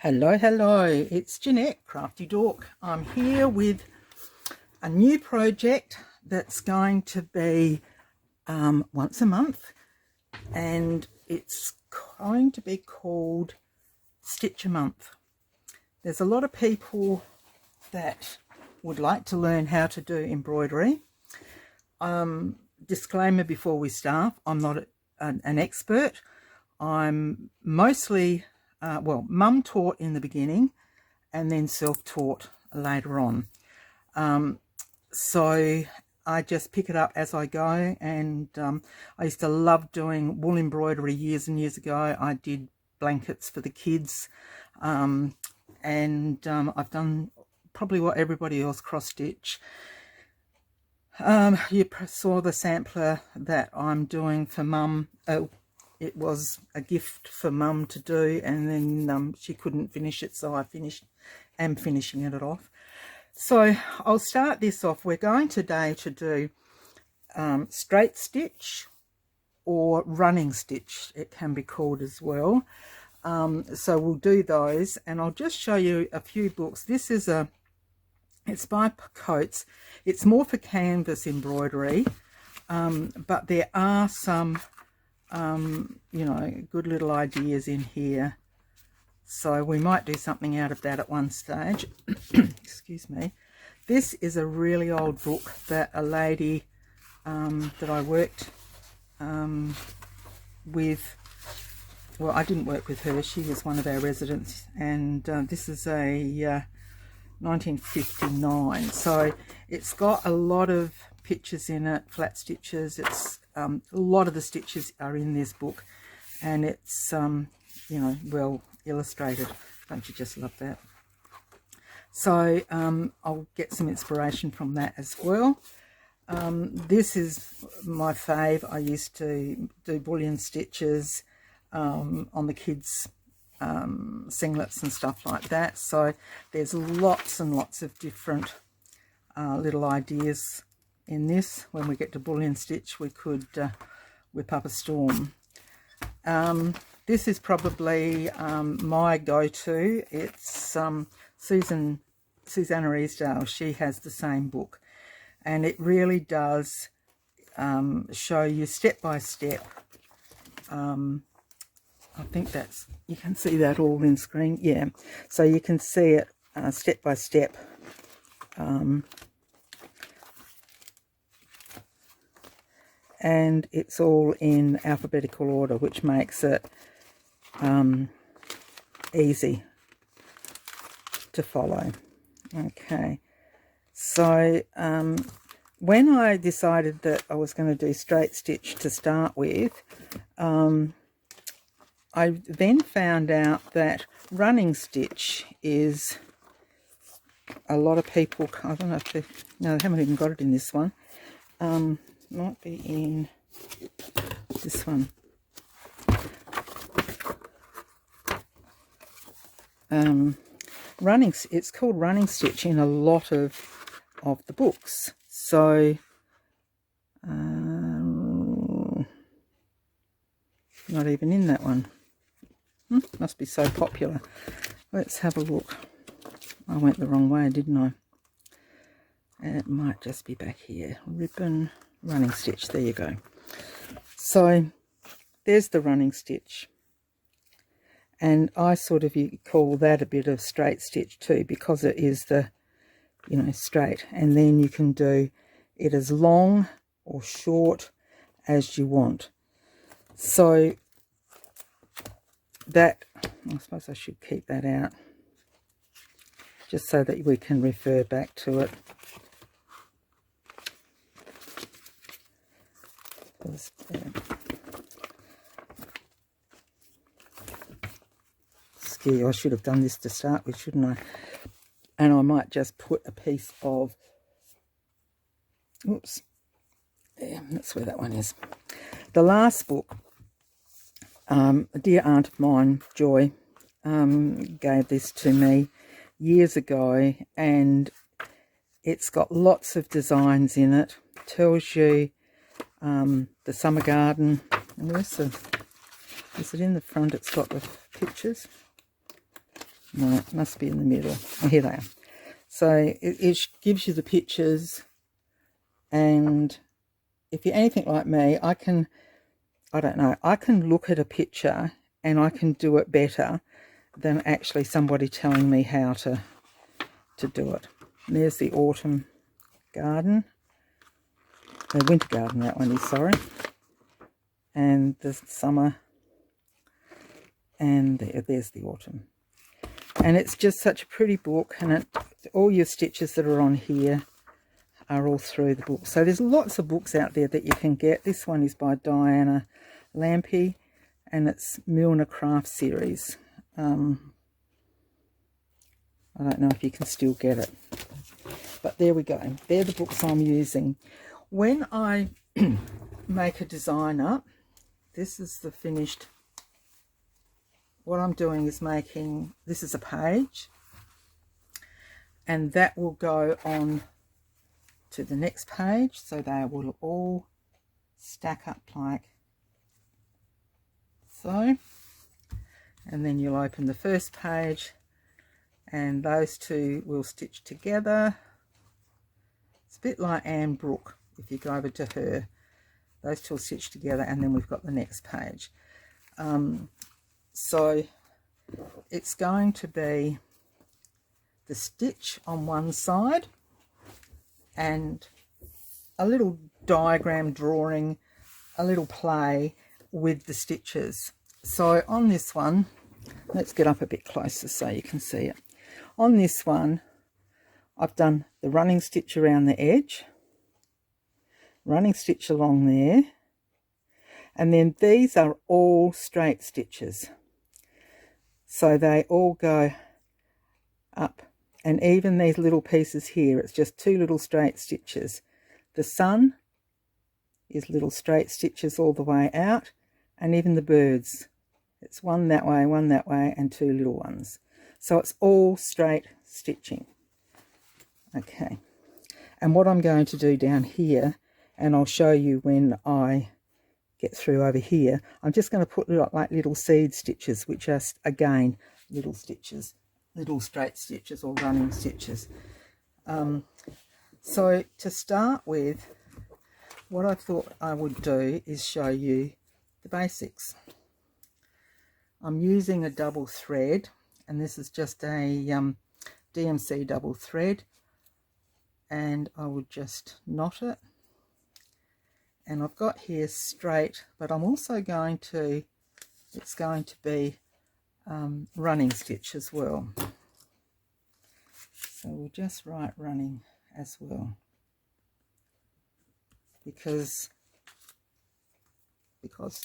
Hello, it's Janette, Crafty Dawk. I'm here with a new project that's going to be once a month, and it's going to be called Stitch a Month. There's a lot of people that would like to learn how to do embroidery. Disclaimer before we start, I'm not an expert. I'm mostly Mum taught in the beginning and then self-taught later on. So I just pick it up as I go, and I used to love doing wool embroidery years and years ago. I did blankets for the kids, and I've done probably what everybody else, cross-stitch. You saw the sampler that I'm doing for Mum. It was a gift for Mum to do, and then she couldn't finish it, so am finishing it off. So I'll start this off. We're going today to do straight stitch or running stitch, it can be called as well. So we'll do those, and I'll just show you a few books. This is it's by Coates. It's more for canvas embroidery, but there are some good little ideas in here, so we might do something out of that at one stage. Excuse me. This is a really old book that a lady that I worked with, well, I didn't work with her, she was one of our residents, and this is a 1959, so it's got a lot of pictures in it, flat stitches. It's a lot of the stitches are in this book, and it's well illustrated. Don't you just love that? So I'll get some inspiration from that as well. This is my fave. I used to do bullion stitches on the kids' singlets and stuff like that, so there's lots and lots of different little ideas in this. When we get to bullion stitch, we could whip up a storm. This is probably my go-to. It's Susanna Easdale. She has the same book, and it really does show you step by step. I think that's, you can see that all in screen, yeah, so you can see it step by step. And it's all in alphabetical order, which makes it easy to follow. Okay, so when I decided that I was going to do straight stitch to start with, I then found out that running stitch is, a lot of people, I don't know if they, no, they haven't even got it in this one. Might be in this one. It's called running stitch in a lot of the books. So not even in that one. Must be so popular. Let's have a look. I went the wrong way, didn't I? It might just be back here. Ribbon running stitch, there you go. So there's the running stitch, and I sort of call that a bit of straight stitch too, because it is the straight, and then you can do it as long or short as you want. So that, I suppose I should keep that out just so that we can refer back to it. Ski, I should have done this to start with, shouldn't I? And I might just put a piece of, oops, yeah, that's where that one is. The last book, a dear aunt of mine, Joy, gave this to me years ago, and it's got lots of designs in it. Tells you the summer garden, and is it in the front? It's got the pictures. No, it must be in the middle. Oh, here they are. So it gives you the pictures, and if you're anything like me, I can look at a picture and I can do it better than actually somebody telling me how to do it. And there's the autumn garden. The winter garden, that one is, sorry. And the summer. And there's the autumn. And it's just such a pretty book, and all your stitches that are on here are all through the book. So there's lots of books out there that you can get. This one is by Diana Lampy, and it's Milner Craft Series. I don't know if you can still get it, but there we go. They're the books I'm using. When I make a design up, this is the finished. What I'm doing is making, this is a page, and that will go on to the next page, so they will all stack up like so. And then you'll open the first page, and those two will stitch together. It's a bit like Anne Brooke. If you go over to her, those two will stitch together, and then we've got the next page. So it's going to be the stitch on one side and a little diagram drawing, a little play with the stitches. So on this one, let's get up a bit closer so you can see it. On this one, I've done the running stitch around the edge, running stitch along there, and then these are all straight stitches. So they all go up, and even these little pieces here, it's just two little straight stitches. The sun is little straight stitches all the way out, and even the birds, it's one that way, and two little ones. So it's all straight stitching. Okay, and what I'm going to do down here, and I'll show you when I get through over here, I'm just going to put like little seed stitches, which are again little stitches, little straight stitches or running stitches. So to start with, what I thought I would do is show you the basics. I'm using a double thread, and this is just a DMC double thread, and I would just knot it. And I've got here straight, but I'm also going to, it's going to be running stitch as well. So we'll just write running as well, because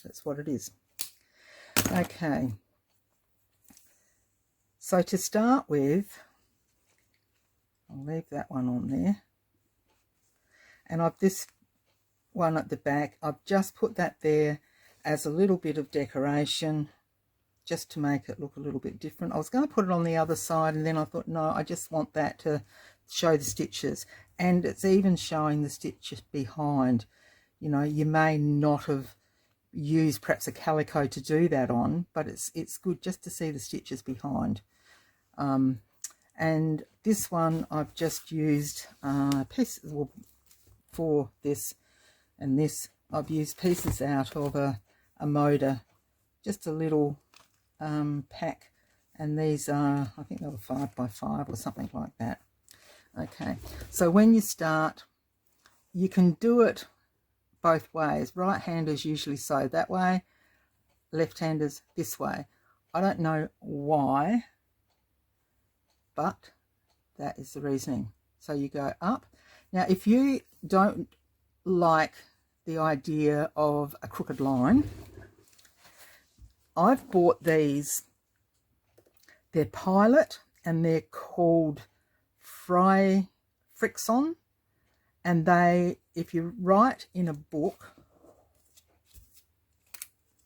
that's what it is. Okay, so to start with, I'll leave that one on there, and I've this one at the back, I've just put that there as a little bit of decoration, just to make it look a little bit different. I was going to put it on the other side, and then I thought, no, I just want that to show the stitches, and it's even showing the stitches behind. You know, you may not have used perhaps a calico to do that on, but it's good just to see the stitches behind. And this one I've just used pieces, well, for this and this, I've used pieces out of a Moda, just a little pack, and these are, I think they were 5 by 5 or something like that. Okay, so when you start, you can do it both ways. Right-handers usually sew that way, left-handers this way. I don't know why, but that is the reasoning. So you go up. Now, if you don't like the idea of a crooked line, I've bought these. They're Pilot, and they're called Frixon, and they, if you write in a book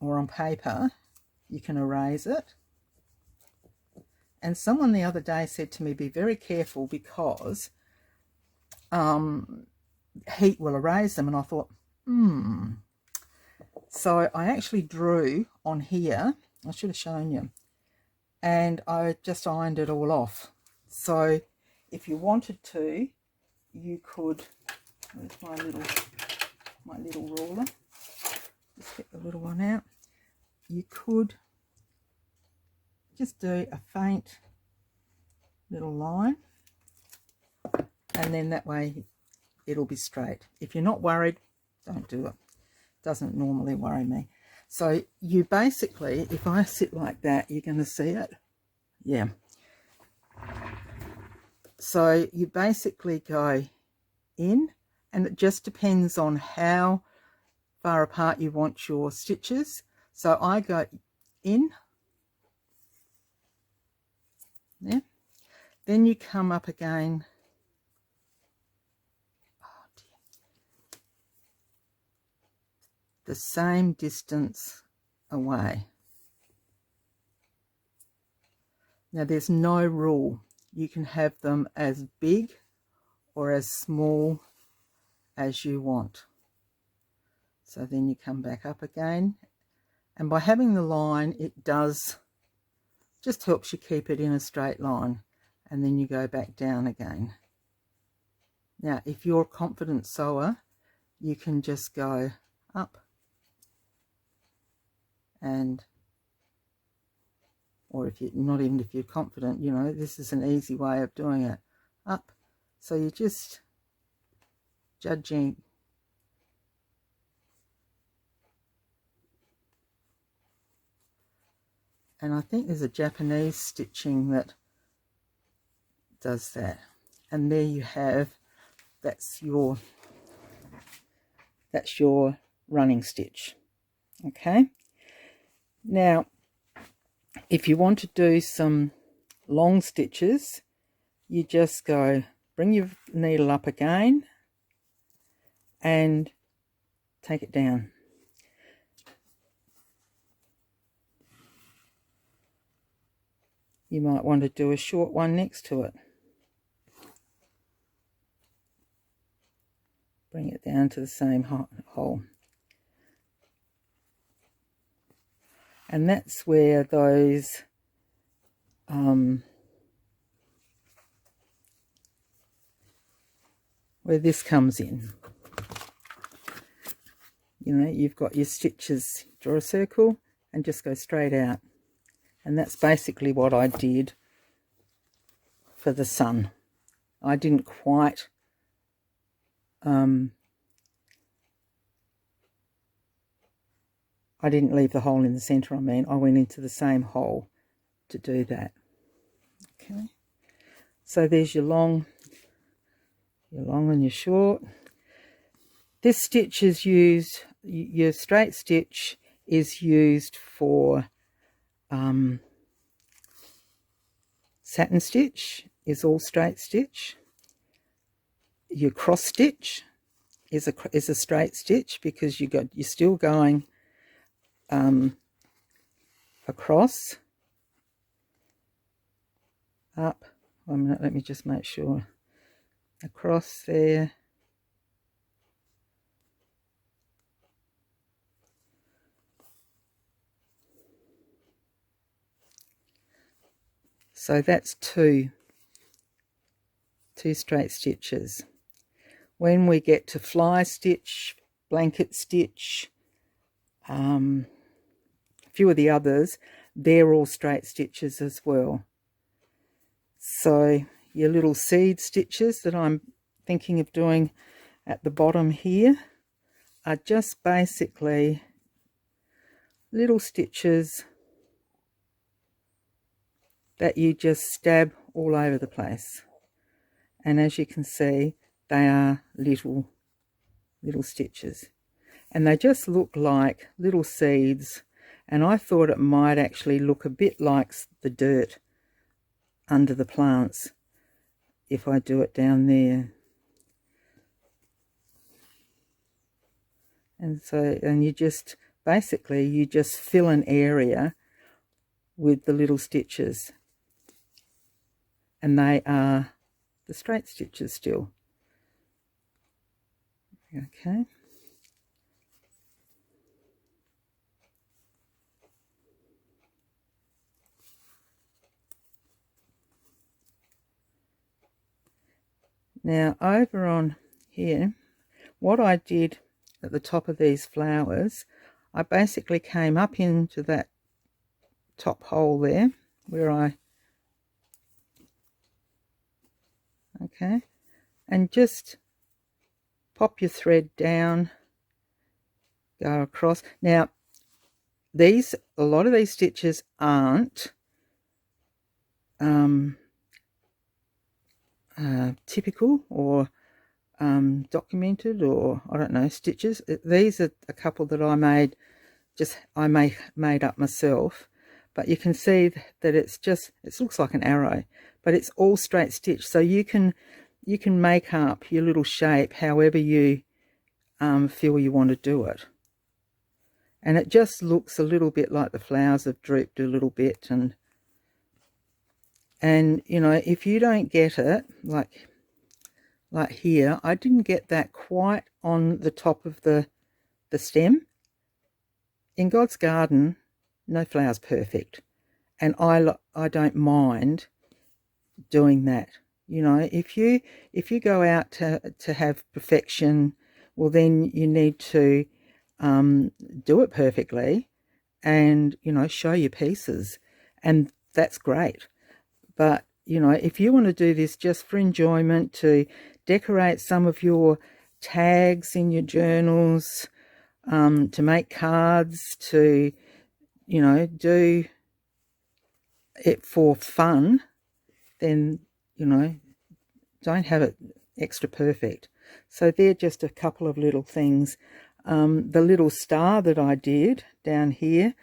or on paper, you can erase it. And someone the other day said to me, be very careful, because heat will erase them. And I thought, So I actually drew on here, I should have shown you, and I just ironed it all off. So if you wanted to, you could, where's my little ruler, just get the little one out. You could just do a faint little line, and then that way it'll be straight. If you're not worried, don't do it. Doesn't normally worry me. So you basically, if I sit like that, you're going to see it. Yeah. So you basically go in, and it just depends on how far apart you want your stitches. So I go in, yeah. Then you come up again. Oh dear. The same distance away. Now there's no rule. You can have them as big or as small as you want. So then you come back up again, and by having the line, it does just helps you keep it in a straight line, and then you go back down again. Now if you're a confident sewer, you can just go up, and or if you're not, even if you're confident, you know, this is an easy way of doing it, up. So you're just judging. And I think there's a Japanese stitching that does that. And there you have, that's your running stitch. Okay. Now, if you want to do some long stitches, you just go, bring your needle up again and take it down. You might want to do a short one next to it. Bring it down to the same hole. And that's where those where this comes in. You know, you've got your stitches, draw a circle and just go straight out. And that's basically what I did for the sun. I didn't quite I didn't leave the hole in the center. I mean, I went into the same hole to do that. Okay, so there's your long and your short. This stitch is used, your straight stitch is used for satin stitch, is all straight stitch. Your cross stitch is a straight stitch, because you're still going across, up. 1 minute, let me just make sure. Across there, so that's two straight stitches. When we get to fly stitch, blanket stitch, a few of the others, they're all straight stitches as well. So your little seed stitches that I'm thinking of doing at the bottom here are just basically little stitches that you just stab all over the place. And as you can see, they are little stitches, and they just look like little seeds. And I thought it might actually look a bit like the dirt under the plants if I do it down there. And so, and you just basically, you just fill an area with the little stitches, and they are the straight stitches still. Okay. Now over on here, what I did at the top of these flowers, I basically came up into that top hole there where okay, and just pop your thread down, go across. Now a lot of these stitches aren't typical or documented, or I don't know, stitches. These are a couple that I made made up myself, but you can see that it looks like an arrow, but it's all straight stitch, so you can make up your little shape however you feel you want to do it. And it just looks a little bit like the flowers have drooped a little bit, and you know, if you don't get it, like here, I didn't get that quite on the top of the stem. In God's garden, no flower's perfect, and I don't mind doing that. You know, if you go out to have perfection, well then you need to do it perfectly, and you know, show your pieces, and that's great. But you know, if you want to do this just for enjoyment, to decorate some of your tags in your journals, to make cards, to, you know, do it for fun, then, you know, don't have it extra perfect. So they're just a couple of little things. The little star that I did down here,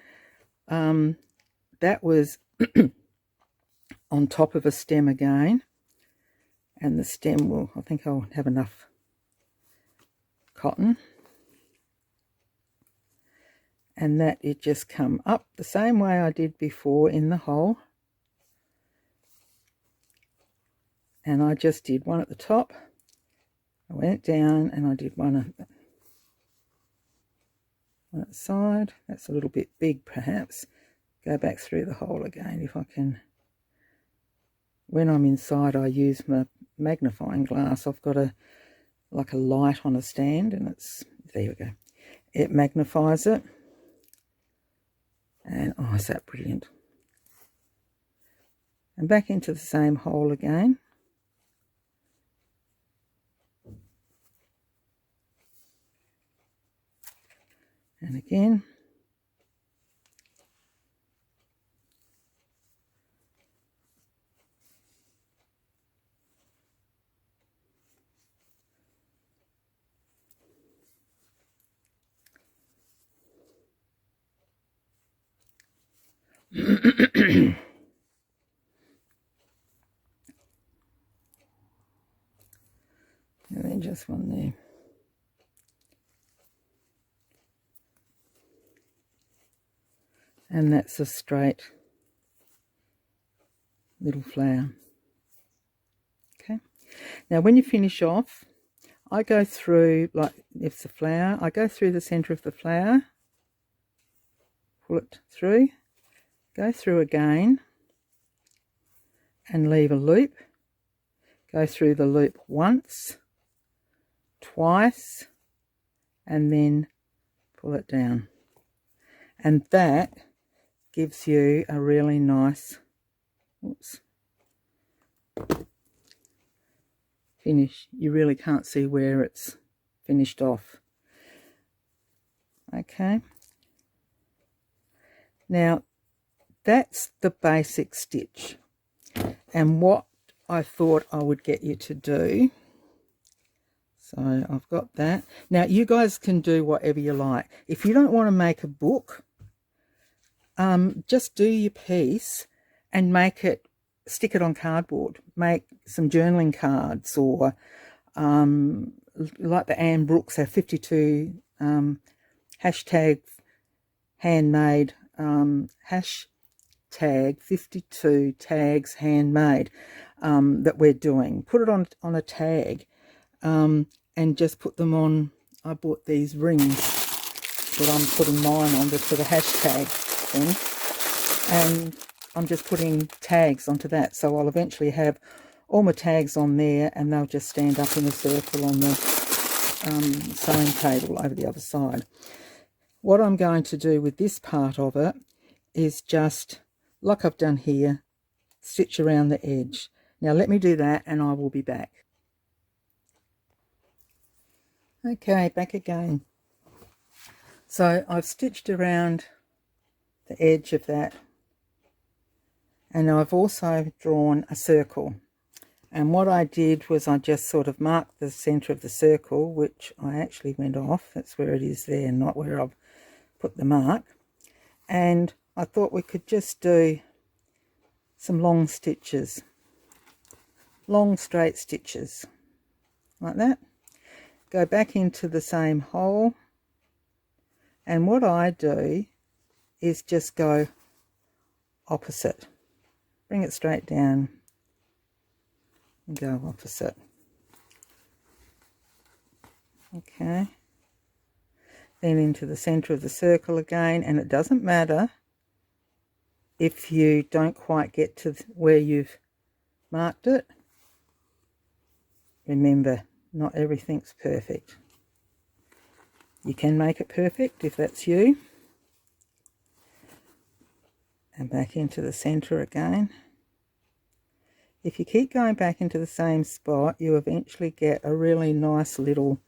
that was on top of a stem again, and the stem will, I think I'll have enough cotton, and that it just come up the same way I did before in the hole, and I just did one at the top, I went down and I did one at the side. That's a little bit big perhaps. Go back through the hole again if I can. When I'm inside, I use my magnifying glass. I've got like a light on a stand, and there we go. It magnifies it. And oh, is that brilliant. And back into the same hole again. And again. And then just one there. And that's a straight little flower. Okay. Now when you finish off, I go through, like if it's a flower, I go through the centre of the flower, pull it through, go through again and leave a loop, go through the loop once, twice, and then pull it down. And that gives you a really nice finish. You really can't see where it's finished off. Okay. Now that's the basic stitch, and what I thought I would get you to do. So I've got that. Now you guys can do whatever you like. If you don't want to make a book, just do your piece and stick it on cardboard. Make some journaling cards, or like the Anne Brooks, have 52 hashtag handmade, hashtag 52 tags handmade that we're doing. Put it on a tag and just put them on. I bought these rings that I'm putting mine on for the hashtag thing, and I'm just putting tags onto that, so I'll eventually have all my tags on there, and they'll just stand up in a circle on the sewing table over the other side. What I'm going to do with this part of it is just, like I've done here, stitch around the edge. Now let me do that and I will be back. Okay, back again. So I've stitched around the edge of that, and I've also drawn a circle. And what I did was I just sort of marked the centre of the circle, which I actually went off. That's where it is there, not where I've put the mark. And I thought we could just do some long stitches, long straight stitches, like that. Go back into the same hole, and what I do is just go opposite. Bring it straight down and go opposite. Okay. Then into the centre of the circle again, and it doesn't matter if you don't quite get to where you've marked it. Remember, not everything's perfect. You can make it perfect if that's you. And back into the centre again. If you keep going back into the same spot, you eventually get a really nice little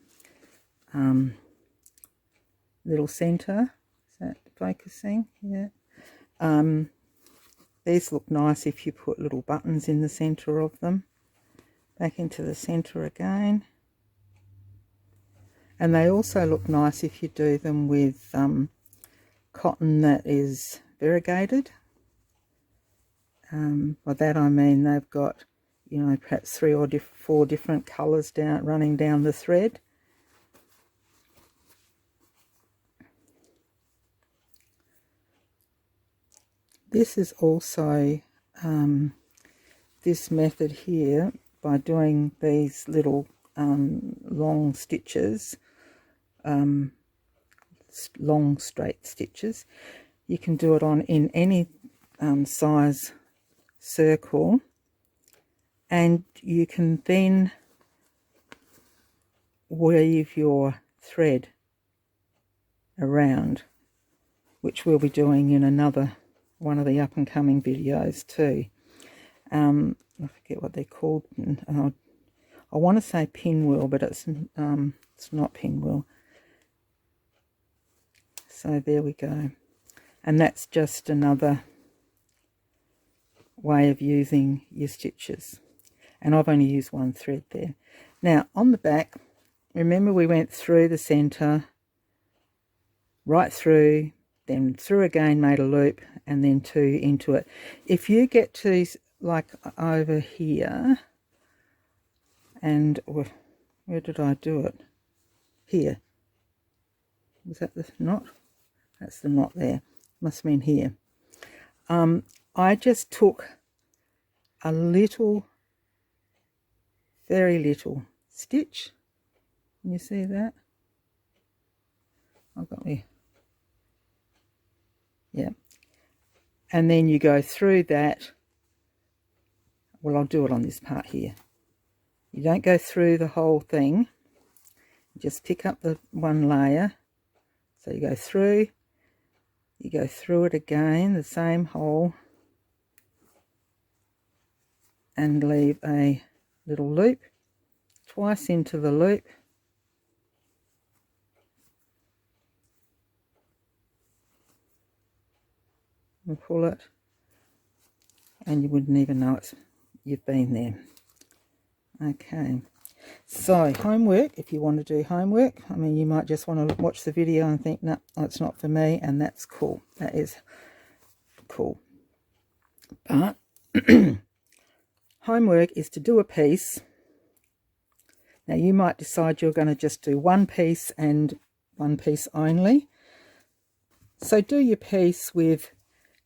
centre. Is that focusing? Yeah. These look nice if you put little buttons in the centre of them. Back into the centre again. And they also look nice if you do them with cotton that is variegated. By that I mean they've got, you know, perhaps 3 or 4 different colours running down the thread. This is also this method here, by doing these little long stitches, long straight stitches. You can do it in any size circle, and you can then weave your thread around, which we'll be doing in another one of the up and coming videos too. I forget what they're called. I want to say pinwheel, but it's not pinwheel. So there we go, and that's just another way of using your stitches, and I've only used one thread there. Now on the back, remember we went through the center, right through, then through again, made a loop, and then 2 into it. If you get to like over here, and where did I do it? Here. Was that the knot? That's the knot there. Must mean here. I just took a little, very little stitch. Can you see that? I've got me. Yeah. And then you go through that. Well, I'll do it on this part here. You don't go through the whole thing. Just pick up the one layer. So you go through it again, the same hole, and leave a little loop, twice into the loop, and pull it, and you wouldn't even know you've been there. Okay, so homework, if you want to do homework, I mean, you might just want to watch the video and think, no, it's not for me, and that's cool. That is cool. But homework is to do a piece. Now you might decide you're going to just do one piece and one piece only. So do your piece with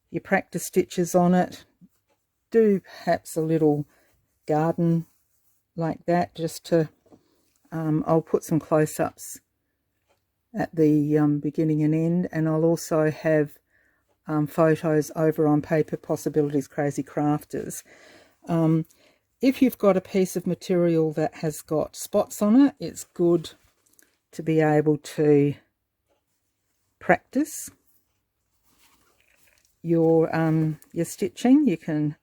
your practice stitches on it. Do perhaps a little garden like that, just to I'll put some close-ups at the beginning and end, and I'll also have photos over on Paper Possibilities Crazy Crafters. if you've got a piece of material that has got spots on it, it's good to be able to practice your stitching. You can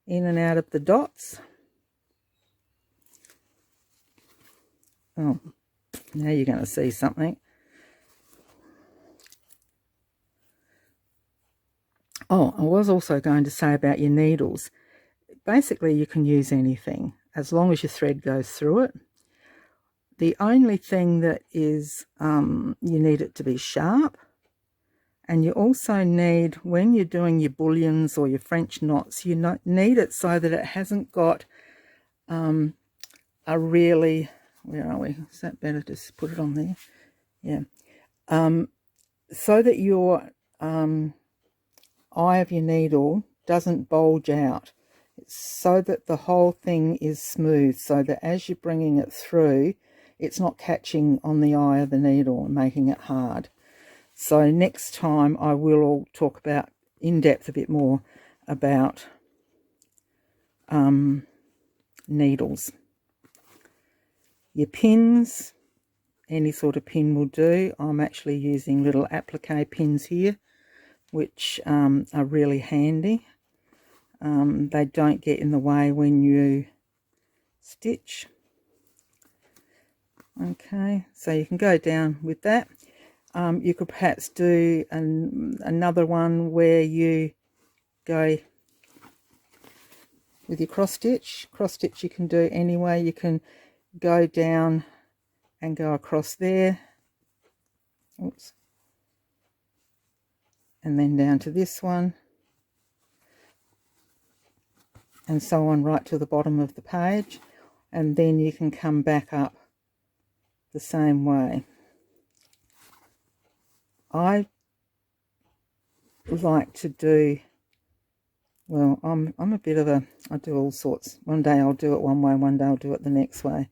in and out of the dots. Oh, now you're going to see something. Oh, I was also going to say about your needles. Basically, you can use anything as long as your thread goes through it. The only thing that is, you need it to be sharp. And you also need, when you're doing your bullions or your French knots, you need it so that it hasn't got a really, where are we? Is that better? Just put it on there. Yeah. So that your eye of your needle doesn't bulge out. It's so that the whole thing is smooth, so that as you're bringing it through, it's not catching on the eye of the needle and making it hard. So next time I will talk about in depth a bit more about needles. Your pins, any sort of pin will do. I'm actually using little applique pins here, which are really handy. They don't get in the way when you stitch. Okay, so you can go down with that. You could perhaps do another one where you go with your cross stitch. Cross stitch you can do anyway. You can go down and go across there. Oops. And then down to this one. And so on right to the bottom of the page. And then you can come back up the same way. I like to do, well, I'm a bit of a, I do all sorts. One day I'll do it one way, one day I'll do it the next way.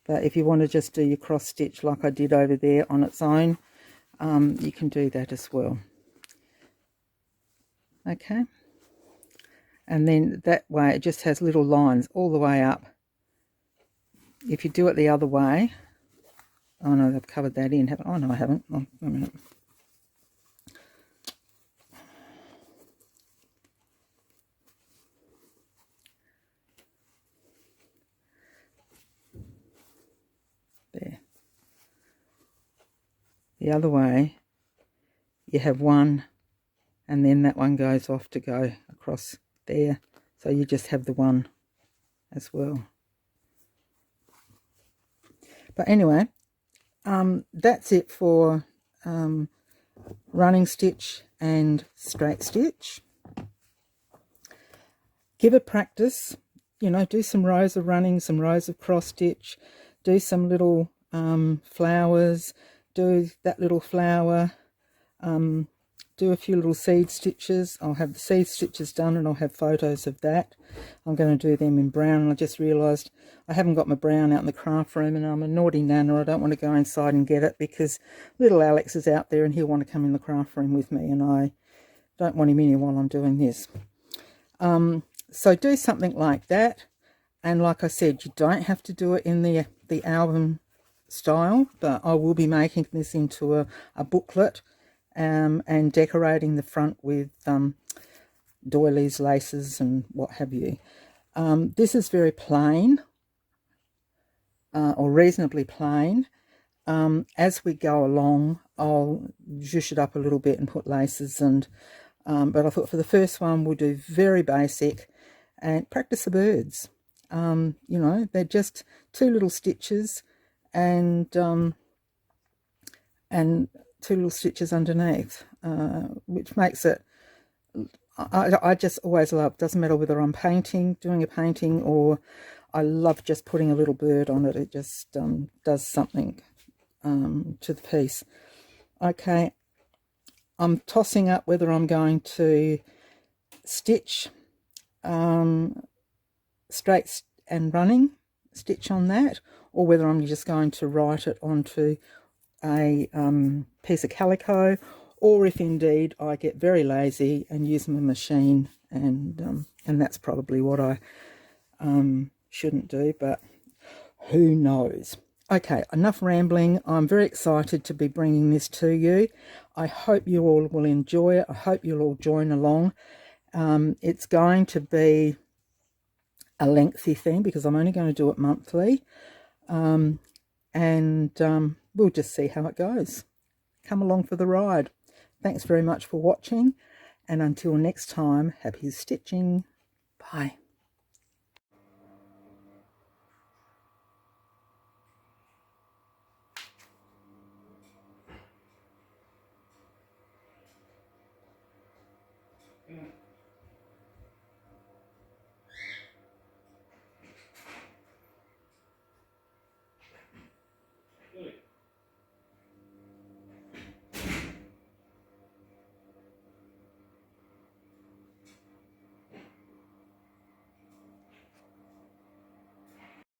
But if you want to just do your cross stitch like I did over there on its own, you can do that as well. Okay. And then that way it just has little lines all the way up. If you do it the other way, oh no, they've covered that in, haven't? Oh no, I haven't. Oh, a minute. There. The other way, you have one, and then that one goes off to go across there. So you just have the one as well. But anyway, that's it for running stitch and straight stitch. Give it practice, you know, do some rows of running, some rows of cross stitch, do some little flowers, do that little flower, do a few little seed stitches. I'll have the seed stitches done and I'll have photos of that. I'm going to do them in brown, and I just realised I haven't got my brown out in the craft room, and I'm a naughty nana. I don't want to go inside and get it because little Alex is out there and he'll want to come in the craft room with me, and I don't want him in here while I'm doing this. So do something like that, and like I said, you don't have to do it in the album style, but I will be making this into a booklet and decorating the front with doilies, laces and what have you. This is very plain, or reasonably plain. As we go along, I'll zhuzh it up a little bit and put laces, and but I thought for the first one we'll do very basic and practice the birds. You know, they're just 2 little stitches and 2 little stitches underneath, which makes it, I just always love, doesn't matter whether I'm doing a painting, or I love just putting a little bird on it. It just does something to the piece. Okay, I'm tossing up whether I'm going to stitch straight and running stitch on that, or whether I'm just going to write it onto a piece of calico, or if indeed I get very lazy and use my machine, and that's probably what I shouldn't do, but who knows. Okay, enough rambling. I'm very excited to be bringing this to you. I hope you all will enjoy it. I hope you'll all join along. It's going to be a lengthy thing because I'm only going to do it monthly. We'll just see how it goes. Come along for the ride. Thanks very much for watching, and until next time, happy stitching. Bye. Yeah.